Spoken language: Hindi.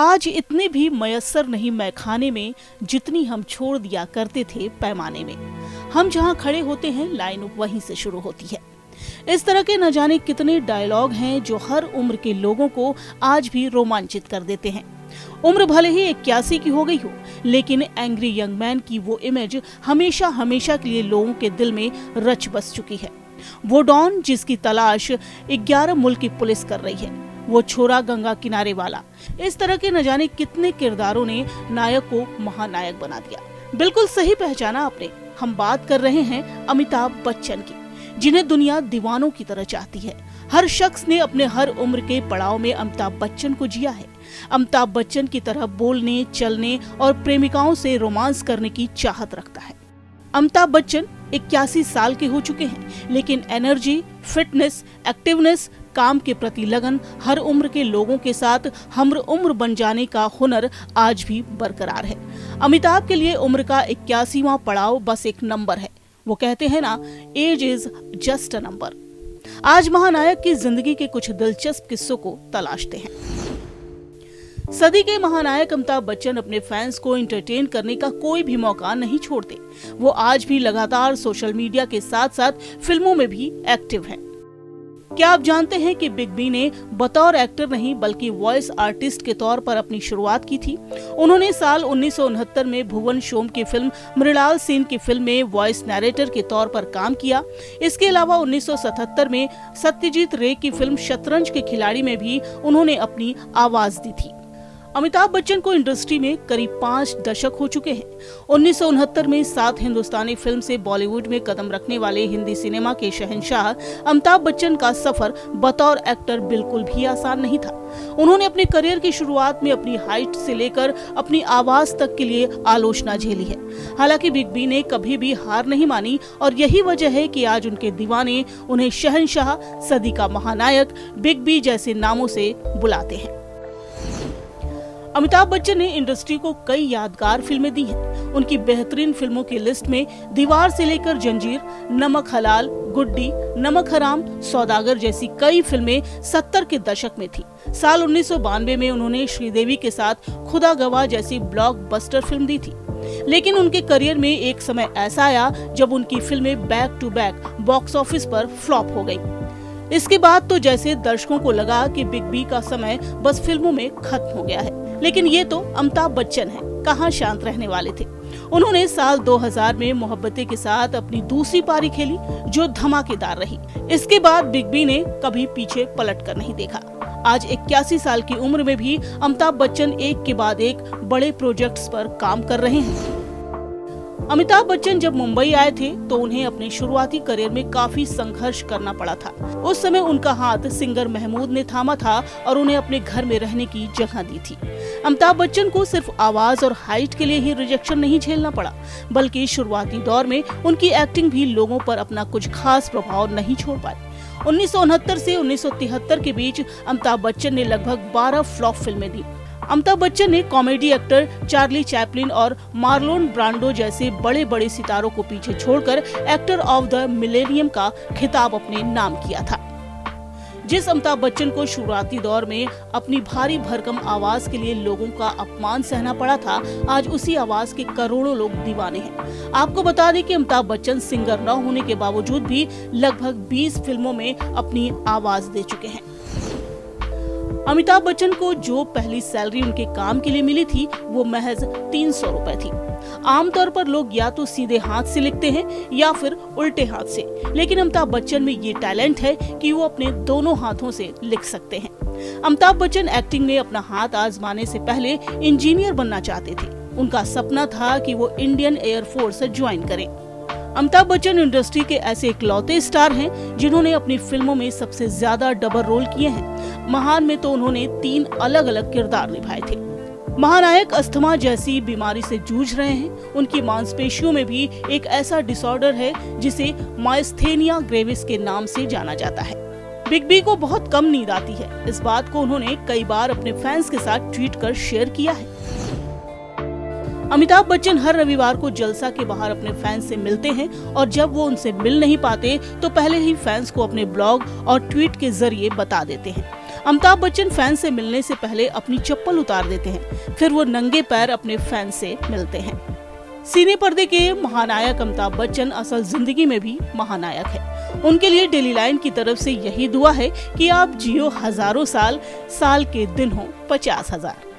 आज इतने भी मयस्सर नहीं मैखाने में जितनी हम छोड़ दिया करते थे पैमाने में। हम जहाँ खड़े होते हैं लाइन वहीं से शुरू होती है। इस तरह के न जाने कितने डायलॉग हैं जो हर उम्र के लोगों को आज भी रोमांचित कर देते हैं। उम्र भले ही 81 की हो गई हो, लेकिन एंग्री यंग मैन की वो इमेज हमेशा हमेशा के लिए लोगों के दिल में रच बस चुकी है। वो डॉन जिसकी तलाश 11 मुल्क की पुलिस कर रही है, वो छोरा गंगा किनारे वाला, इस तरह के न जाने कितने किरदारों ने नायक को महानायक बना दिया। बिल्कुल सही पहचाना आपने, हम बात कर रहे हैं अमिताभ बच्चन की, जिन्हें दुनिया दीवानों की तरह चाहती है। हर शख्स ने अपने हर उम्र के पड़ाव में अमिताभ बच्चन को जिया है। अमिताभ बच्चन की तरह बोलने, चलने और प्रेमिकाओं से रोमांस करने की चाहत रखता है। अमिताभ बच्चन 81 साल के हो चुके हैं, लेकिन एनर्जी, फिटनेस, एक्टिवनेस, काम के प्रति लगन, हर उम्र के लोगों के साथ हम उम्र बन जाने का हुनर आज भी बरकरार है। अमिताभ के लिए उम्र का 81वां पड़ाव बस एक नंबर है। वो कहते हैं ना, age is just a number. आज महानायक की जिंदगी के कुछ दिलचस्प किस्सों को तलाशते हैं। सदी के महानायक अमिताभ बच्चन अपने फैंस को एंटरटेन करने का कोई भी मौका नहीं छोड़ते। वो आज भी लगातार सोशल मीडिया के साथ साथ फिल्मों में भी एक्टिव हैं। क्या आप जानते हैं कि बिग बी ने बतौर एक्टर नहीं बल्कि वॉइस आर्टिस्ट के तौर पर अपनी शुरुआत की थी। उन्होंने साल 1969 में भुवन शोम की फिल्म मृणाल सेन की फिल्म में वॉइस नैरेटर के तौर पर काम किया। इसके अलावा 1977 में सत्यजीत रे की फिल्म शतरंज के खिलाड़ी में भी उन्होंने अपनी आवाज दी थी। अमिताभ बच्चन को इंडस्ट्री में करीब 5 दशक हो चुके हैं। 1969 में 7 हिंदुस्तानी फिल्म से बॉलीवुड में कदम रखने वाले हिंदी सिनेमा के शहंशाह अमिताभ बच्चन का सफर बतौर एक्टर बिल्कुल भी आसान नहीं था। उन्होंने अपने करियर की शुरुआत में अपनी हाइट से लेकर अपनी आवाज तक के लिए आलोचना झेली है। हालांकि बिग बी ने कभी भी हार नहीं मानी और यही वजह है कि आज उनके दीवाने उन्हें शहंशाह, सदी का महानायक, बिग बी जैसे नामों से बुलाते हैं। अमिताभ बच्चन ने इंडस्ट्री को कई यादगार फिल्में दी हैं। उनकी बेहतरीन फिल्मों की लिस्ट में दीवार से लेकर जंजीर, नमक हलाल, गुड्डी, नमक हराम, सौदागर जैसी कई फिल्में 70 के दशक में थी। साल 1992 में उन्होंने श्रीदेवी के साथ खुदा गवाह जैसी ब्लॉकबस्टर फिल्म दी थी। लेकिन उनके करियर में एक समय ऐसा आया जब उनकी फिल्में back to back box office पर फ्लॉप हो गई। इसके बाद तो जैसे दर्शकों को लगा कि बिग बी का समय बस फिल्मों में खत्म हो गया है। लेकिन ये तो अमिताभ बच्चन हैं, कहाँ शांत रहने वाले थे। उन्होंने साल 2000 में मोहब्बतें के साथ अपनी दूसरी पारी खेली, जो धमाकेदार रही। इसके बाद बिग बी ने कभी पीछे पलट कर नहीं देखा। आज 81 साल की उम्र में भी अमिताभ बच्चन एक के बाद एक बड़े प्रोजेक्ट्स पर काम कर रहे हैं। अमिताभ बच्चन जब मुंबई आए थे तो उन्हें अपने शुरुआती करियर में काफी संघर्ष करना पड़ा था। उस समय उनका हाथ सिंगर महमूद ने थामा था और उन्हें अपने घर में रहने की जगह दी थी। अमिताभ बच्चन को सिर्फ आवाज और हाइट के लिए ही रिजेक्शन नहीं झेलना पड़ा, बल्कि शुरुआती दौर में उनकी एक्टिंग भी लोगों पर अपना कुछ खास प्रभाव नहीं छोड़ पाई। 1969 से 1973 के बीच अमिताभ बच्चन ने लगभग 12 फ्लॉप फिल्में दी। अमिताभ बच्चन ने कॉमेडी एक्टर चार्ली चैपलिन और मार्लोन ब्रांडो जैसे बड़े बड़े सितारों को पीछे छोड़कर एक्टर ऑफ द मिलेनियम का खिताब अपने नाम किया था। जिस अमिताभ बच्चन को शुरुआती दौर में अपनी भारी भरकम आवाज के लिए लोगों का अपमान सहना पड़ा था, आज उसी आवाज के करोड़ों लोग दीवाने हैं। आपको बता दें कि अमिताभ बच्चन सिंगर न होने के बावजूद भी लगभग 20 फिल्मों में अपनी आवाज दे चुके हैं। अमिताभ बच्चन को जो पहली सैलरी उनके काम के लिए मिली थी वो महज 300 रुपए थी। आमतौर पर लोग या तो सीधे हाथ से लिखते हैं या फिर उल्टे हाथ से, लेकिन अमिताभ बच्चन में ये टैलेंट है कि वो अपने दोनों हाथों से लिख सकते हैं। अमिताभ बच्चन एक्टिंग में अपना हाथ आजमाने से पहले इंजीनियर बनना चाहते थे। उनका सपना था कि वो इंडियन एयरफोर्स ज्वाइन करें। अमिताभ बच्चन इंडस्ट्री के ऐसे इकलौते स्टार हैं जिन्होंने अपनी फिल्मों में सबसे ज्यादा डबल रोल किए हैं। महान में तो उन्होंने 3 अलग अलग किरदार निभाए थे। महानायक अस्थमा जैसी बीमारी से जूझ रहे हैं। उनकी मांसपेशियों में भी एक ऐसा डिसऑर्डर है जिसे माइस्थेनिया ग्रेविस के नाम से जाना जाता है। बिग बी को बहुत कम नींद आती है। इस बात को उन्होंने कई बार अपने फैंस के साथ ट्वीट कर शेयर किया है। अमिताभ बच्चन हर रविवार को जलसा के बाहर अपने फैंस से मिलते हैं और जब वो उनसे मिल नहीं पाते तो पहले ही फैंस को अपने ब्लॉग और ट्वीट के जरिए बता देते हैं। अमिताभ बच्चन फैन से मिलने से पहले अपनी चप्पल उतार देते हैं, फिर वो नंगे पैर अपने फैन से मिलते हैं। सिने पर्दे के महानायक अमिताभ बच्चन असल जिंदगी में भी महानायक है। उनके लिए डेली लाइन की तरफ से यही दुआ है कि आप जियो हजारों साल, साल के दिन हो 50,000।